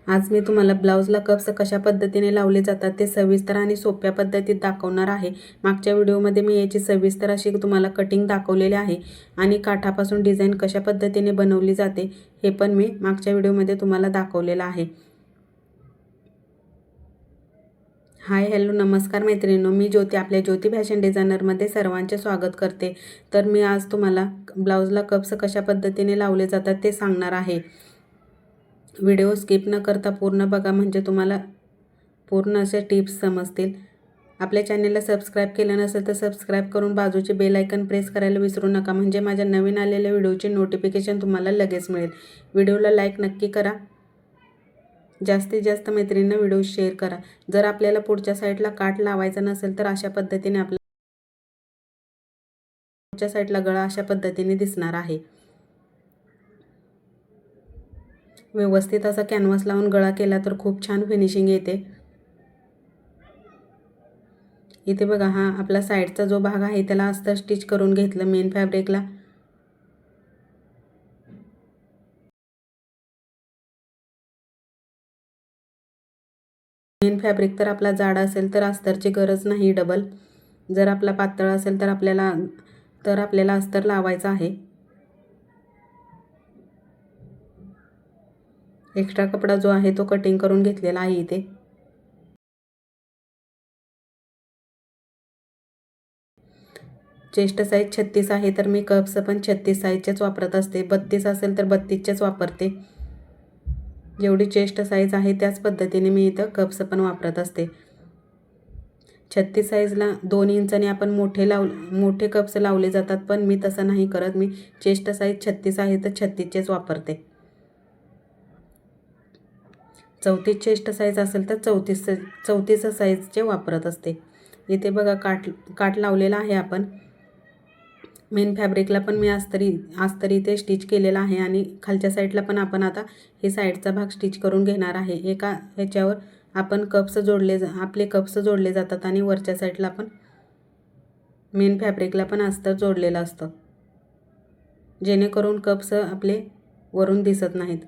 आज मी तुम्हाला ब्लाऊजला कप्स कशा पद्धतीने लावले जातात ते सविस्तर आणि सोप्या पद्धतीत दाखवणार आहे। मागच्या व्हिडिओमध्ये मी याची सविस्तर अशी तुम्हाला कटिंग दाखवलेली आहे आणि काठापासून डिझाइन कशा पद्धतीने बनवली जाते हे पण मी मागच्या व्हिडिओमध्ये तुम्हाला दाखवलेलं आहे। हाय हॅलो नमस्कार मैत्रिणींनो, मी ज्योती आपल्या ज्योती फॅशन डिझायनरमध्ये सर्वांचे स्वागत करते। तर मी आज तुम्हाला ब्लाऊजला कप्स कशा पद्धतीने लावले जातात ते सांगणार आहे। व्हिडिओ स्किप न करता पूर्ण बघा, म्हणजे तुम्हाला पूर्ण असे टिप्स समजतील। आपल्या चॅनलला सबस्क्राइब केलं नसेल तर सबस्क्राइब करून बाजूचे बेल आयकन प्रेस करायला विसरू नका, म्हणजे माझ्या नवीन आलेल्या व्हिडिओची नोटिफिकेशन तुम्हाला लगेच मिळेल। व्हिडिओला लाईक नक्की करा, जास्तीत जास्त मैत्रिणींना व्हिडिओ शेअर करा। जर आपल्याला पुढच्या साईडला काठ लावायचा नसेल तर अशा पद्धतीने आपल्या पुढच्या साईडला गळा अशा पद्धतीने दिसणार आहे। व्यवस्थित असा कॅनव्हास लावून गळा केला तर खूप छान फिनिशिंग येते। इथे बघा, हा आपला साईडचा जो भाग आहे त्याला अस्तर स्टिच करून घेतलं मेन फॅब्रिकला। मेन फॅब्रिक तर आपला जाड असेल तर अस्तरची गरज नाही डबल, जर आपला पातळ असेल तर आपल्याला अस्तर लावायचं आहे। एक्स्ट्रा कपडा जो आहे तो कटिंग करून घेतलेला आहे। इथे चेस्ट साईज 36 आहे तर मी कप्स पण 36 साईजचेच वापरत असते। 32 असेल तर 32चेच वापरते। जेवढी चेस्ट साईज आहे त्याच पद्धतीने मी इथं कप्स पण वापरत असते। 36 साईजला 2 इंचाने आपण मोठे कप्स लावले जातात, पण मी तसं नाही करत। मी चेस्ट साईज 36 आहे तर 36चेच वापरते। 34 चेस्ट साईज असेल तर 34 साईजचे वापरत असते। इथे बघा, काठ लावलेला आहे आपण। मेन फॅब्रिकला पण मी अस्तर इथे स्टिच केलेला आहे आणि खालच्या साईडला पण आपण आता हे साईडचा भाग स्टिच करून घेणार आहे। एका ह्याच्यावर आपण आपले कप्स जोडले जातात आणि वरच्या साईडला पण मेन फॅब्रिकला पण अस्तर जोडलेलं असतं, जेणेकरून कप्स आपले वरून दिसत नाहीत।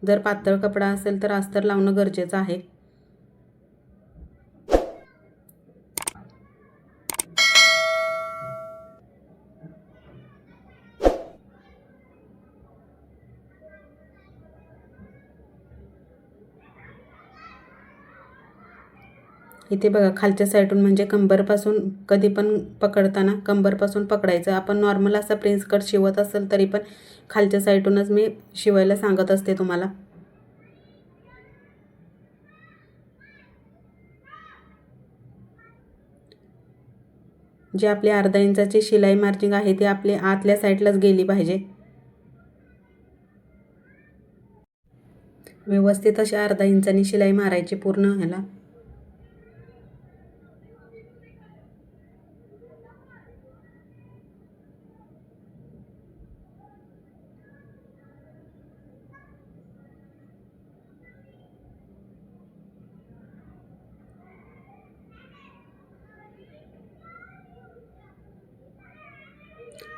जर पातळ कपडा असेल तर अस्तर लावणं गरजेचं आहे। इथे बघा, खालच्या साईडून म्हणजे कंबरपासून कधी पण पकडताना कंबरपासून पकडायचं। आपण नॉर्मल असा प्रिन्स कट शिवत असेल तरी पण खालच्या साईडूनच मी शिवायला सांगत असते तुम्हाला। जे आपली अर्धा इंचाची शिलाई मार्जिंग आहे ती आपल्या आतल्या साईडलाच गेली पाहिजे। व्यवस्थित अशी अर्धा इंचानी शिलाई मारायची पूर्ण ह्याला।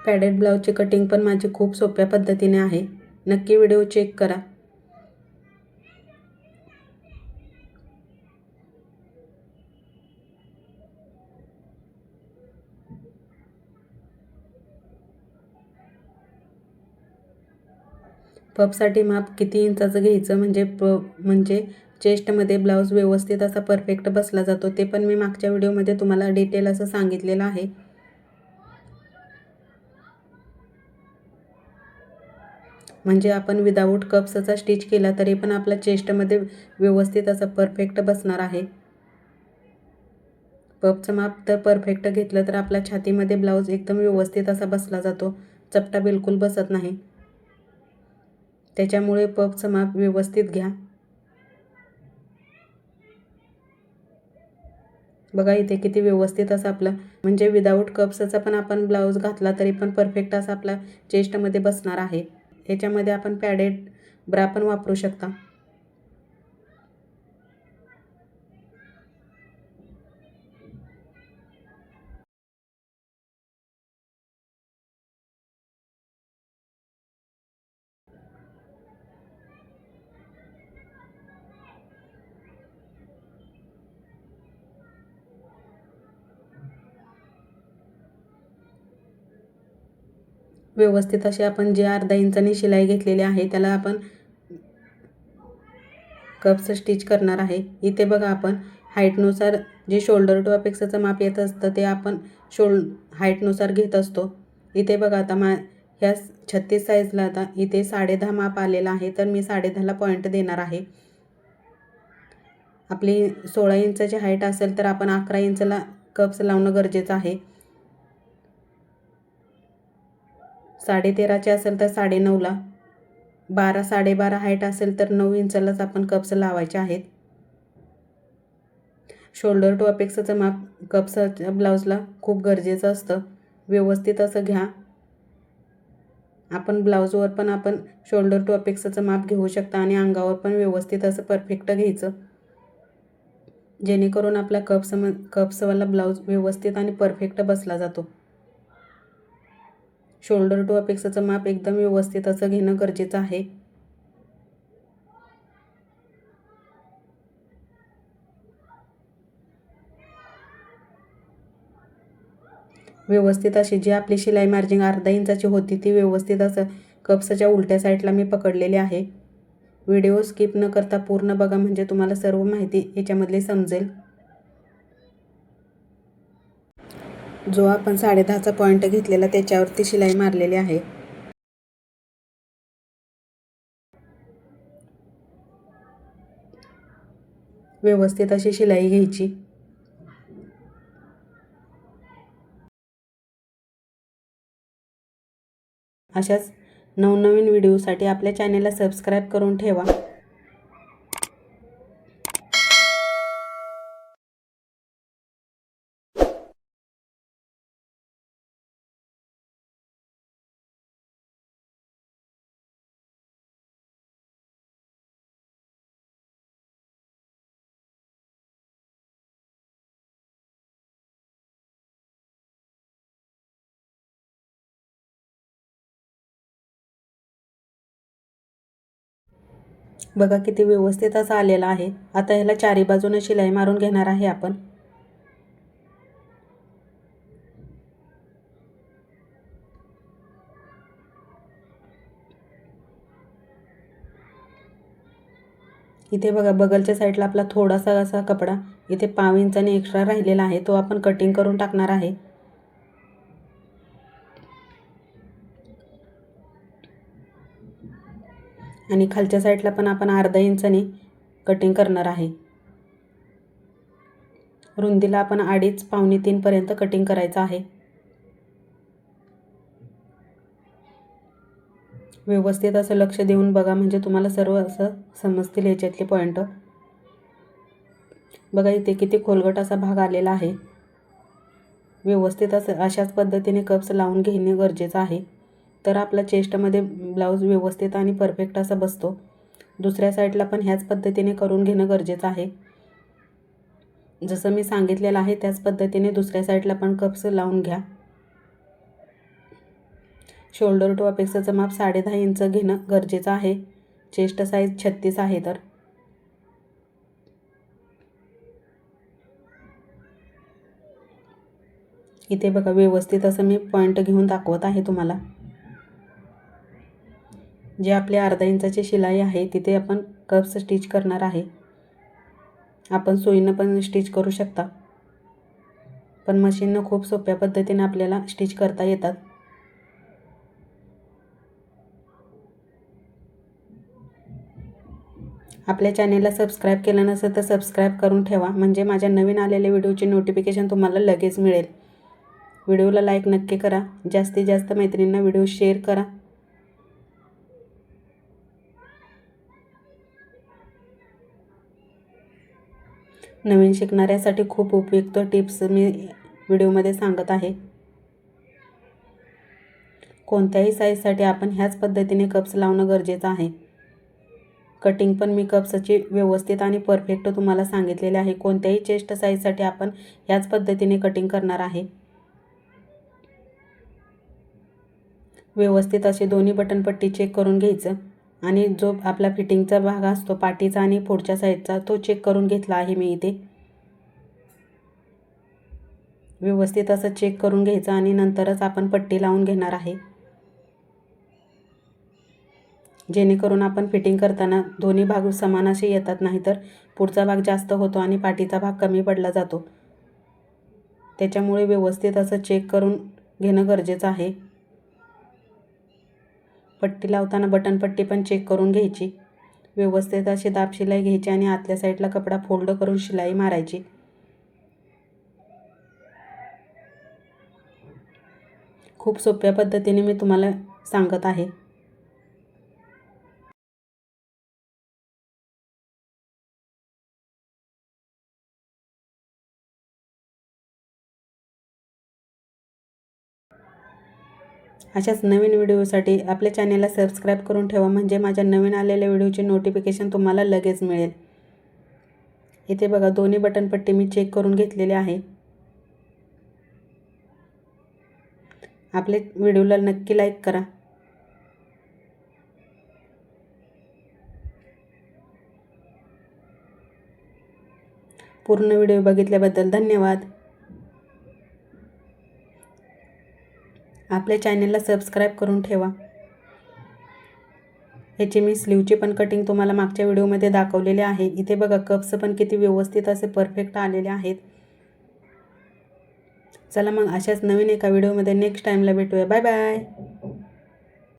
पॅडेड ब्लाऊजची कटिंग पण माझी खूप सोप्या पद्धतीने आहे, नक्की व्हिडिओ चेक करा। पफसाठी माप किती इंचाचं घ्यायचं म्हणजे चेस्टमध्ये ब्लाऊज व्यवस्थित असा परफेक्ट बसला जातो, ते पण मी मागच्या व्हिडिओमध्ये तुम्हाला डिटेल असं सांगितलेलं आहे। म्हणजे आपण विदाऊट कप्सचा स्टिच केला तरी पण आपला चेस्टमध्ये व्यवस्थित असं परफेक्ट बसणार आहे। पफचं माप तर परफेक्ट घेतलं तर आपल्या छातीमध्ये ब्लाऊज एकदम व्यवस्थित असा बसला जातो, चपटा बिलकुल बसत नाही। त्याच्यामुळे पफचं माप व्यवस्थित घ्या। बघा इथे किती व्यवस्थित असं आपलं, म्हणजे विदाऊट कप्सचा पण आपण ब्लाऊज घातला तरी पण परफेक्ट असा आपला चेस्टमध्ये बसणार आहे। याच्यामध्ये आपण पॅडेड ब्रा पण वापरू शकता। व्यवस्थित अशी आपण जे अर्धा इंचाने शिलाई घेतलेली आहे त्याला आपण कप्स स्टिच करणार आहे. इथे बघा आपण हाईटनुसार जे शोल्डर टू अपेक्सचं माप येत असतं ते आपण हाईटनुसार घेत असतो. इथे बघा आता ह्या 36 साईजला आता इथे 10.5 माप आलेला आहे, तर मी 10.5ला पॉईंट देणार आहे. आपली 16 इंचाची हाईट असेल तर आपण 11 इंचला कप्स लावणं गरजेचं आहे. 13.5ची असेल तर 9.5ला, 12 हाईट असेल तर 9 इंचालाच आपण कप्स लावायचे आहेत. शोल्डर टू अपेक्सचं माप कप्सच्या ब्लाऊजला खूप गरजेचं असतं. व्यवस्थित असं घ्या. आपण ब्लाऊजवर पण आपण शोल्डर टू अपेक्सचं माप घेऊ शकता आणि अंगावर पण व्यवस्थित असं परफेक्ट घ्यायचं, जेणेकरून आपला कप्सवाला ब्लाऊज व्यवस्थित आणि परफेक्ट बसला जातो. शोल्डर टू अपेक्सचं माप एकदम व्यवस्थित असं घेणं गरजेचं आहे. व्यवस्थित अशी जी आपली शिलाई मार्जिन अर्धा इंचाची होती ती व्यवस्थित असं कप्सच्या उलट्या साईडला मी पकडलेली आहे. व्हिडिओ स्किप न करता पूर्ण बघा, म्हणजे तुम्हाला सर्व माहिती याच्यामधली समजेल. जो आपण 10.5चा पॉईंट घेतलेला त्याच्यावरती शिलाई मारलेली आहे. व्यवस्थित अशी शिलाई घ्यायची. अशाच नवनवीन व्हिडिओसाठी आपल्या चॅनेलला सबस्क्राईब करून ठेवा. बघा किती व्यवस्थित असं आलेला आहे. आता ह्याला चारी बाजूने शिलाई मारून घेणार आहे आपण. इथे बघा बगलच्या साईडला आपला थोडासा असा कपडा इथे 5 इंचाने एक्स्ट्रा राहिलेला आहे, तो आपण कटिंग करून टाकणार आहे. आणि खालच्या साईडला पण आपण अर्धा इंचाने कटिंग करणार आहे. रुंदीला आपण 2.5 पावणे 3 पर्यंत कटिंग करायचं आहे. व्यवस्थित असं लक्ष देऊन बघा, म्हणजे तुम्हाला सर्व असं समजतील याच्यातले पॉईंट. बघा इथे किती खोलगट असा भाग आलेला आहे. व्यवस्थित असं अशाच पद्धतीने कप्स लावून घेणे गरजेचं आहे, तर आपला चेस्टमध्ये ब्लाऊज व्यवस्थित आणि परफेक्ट असा बसतो. दुसऱ्या साईडला पण ह्याच पद्धतीने करून घेणं गरजेचं आहे. जसं मी सांगितलेलं आहे त्याच पद्धतीने दुसऱ्या साईडला पण कप्स लावून घ्या. शोल्डर टू अपेक्सचं माप 10.5 इंच घेणं गरजेचं आहे. चेस्ट साईज 36 आहे. तर इथे बघा व्यवस्थित असं मी पॉईंट घेऊन दाखवत आहे तुम्हाला. जे आपली अर्धा इंचाची शिलाई आहे तिथे आपण कप्स स्टिच करणार आहे. आपण सुईनं पण स्टिच करू शकता, पण मशीननं खूप सोप्या पद्धतीने आपल्याला स्टिच करता येतात. आपल्या चॅनेलला सबस्क्राईब केलं नसेल तर सबस्क्राईब करून ठेवा, म्हणजे माझ्या नवीन आलेल्या व्हिडिओची नोटिफिकेशन तुम्हाला लगेच मिळेल. व्हिडिओला लाईक नक्की करा. जास्तीत जास्त मैत्रिणींना व्हिडिओ शेअर करा. नवीन शिकणाऱ्यासाठी खूप उपयुक्त टिप्स मी व्हिडिओमध्ये सांगत आहे. कोणत्याही साईजसाठी आपण ह्याच पद्धतीने कप्स लावणं गरजेचं आहे. कटिंग पण मी कप्सची व्यवस्थित आणि परफेक्ट तुम्हाला सांगितलेले आहे. कोणत्याही चेस्ट साईजसाठी आपण ह्याच पद्धतीने कटिंग करणार आहे. व्यवस्थित असे दोन्ही बटनपट्टी चेक करून घ्यायचं आणि जो आपला फिटिंगचा भाग असतो पाठीचा आणि पुढच्या साईडचा तो चेक करून घेतला आहे मी इथे. व्यवस्थित असं चेक करून घ्यायचं आणि नंतरच आपण पट्टी लावून घेणार आहे. जेणेकरून आपण फिटिंग करताना दोन्ही भाग समान असे येतात, नाहीतर पुढचा भाग जास्त होतो आणि पाठीचा भाग कमी पडला जातो. त्याच्यामुळे व्यवस्थित असं चेक करून घेणं गरजेचं आहे. पट्टी लावताना बटनपट्टी पण चेक करून घ्यायची. व्यवस्थित अशी दाब शिलाई घ्यायची आणि आतल्या साईडला कपडा फोल्ड करून शिलाई मारायची. खूप सोप्या पद्धतीने मी तुम्हाला सांगत आहे. अशाच नवीन व्हिडिओसाठी आपल्या चॅनेलला सबस्क्राईब करून ठेवा, म्हणजे माझ्या नवीन आलेल्या व्हिडिओची नोटिफिकेशन तुम्हाला लगेच मिळेल. इथे बघा दोन्ही बटनपट्टी मी चेक करून घेतलेले आहे. आपल्या व्हिडिओला नक्की लाईक करा. पूर्ण व्हिडिओ बघितल्याबद्दल धन्यवाद. आपल्या चॅनेलला सबस्क्राईब करून ठेवा. ह्याची मी स्लीवची पण कटिंग तुम्हाला मागच्या व्हिडिओमध्ये दाखवलेले आहे. इथे बघा कप्स पण किती व्यवस्थित असे परफेक्ट आलेले आहेत. चला मग अशाच नवीन एका व्हिडिओमध्ये नेक्स्ट टाईमला भेटूया. Bye bye.